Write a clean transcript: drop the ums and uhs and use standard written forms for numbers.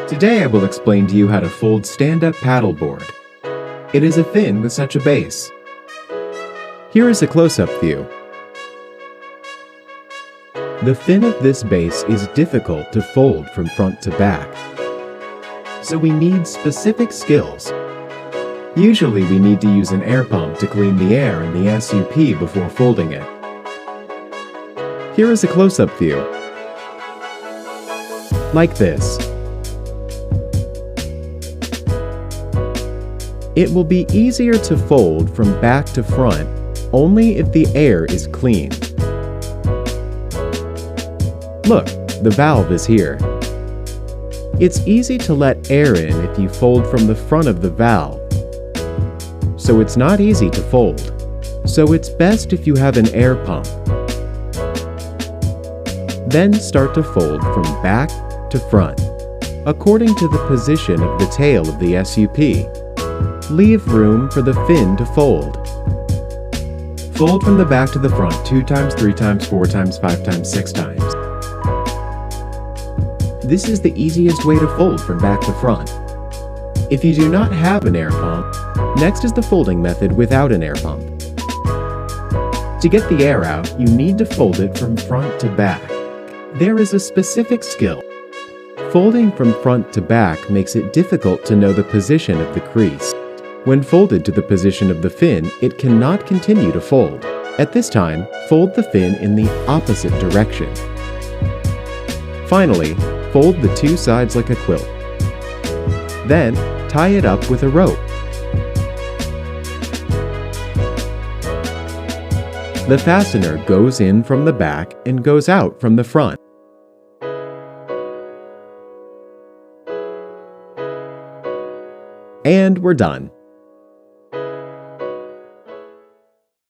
Today I will explain to you how to fold stand-up paddleboard. It is a fin with such a base. Here is a close-up view. The fin of this base is difficult to fold from front to back, so we need specific skills. Usually we need to use an air pump to clean the air in the SUP before folding it. Here is a close-up view. Like this. It will be easier to fold from back to front only if the air is clean. Look, the valve is here. It's easy to let air in if you fold from the front of the valve, so it's not easy to fold. So it's best if you have an air pump. Then start to fold from back to front, according to the position of the tail of the SUP. Leave room for the fin to fold. Fold from the back to the front 2 times, 3 times, 4 times, 5 times, 6 times. This is the easiest way to fold from back to front. If you do not have an air pump, next is the folding method without an air pump. To get the air out, you need to fold it from front to back. There is a specific skill. Folding from front to back makes it difficult to know the position of the crease. When folded to the position of the fin, it cannot continue to fold. At this time, fold the fin in the opposite direction. Finally, fold the 2 sides like a quilt. Then, tie it up with a rope. The fastener goes in from the back and goes out from the front. And we're done.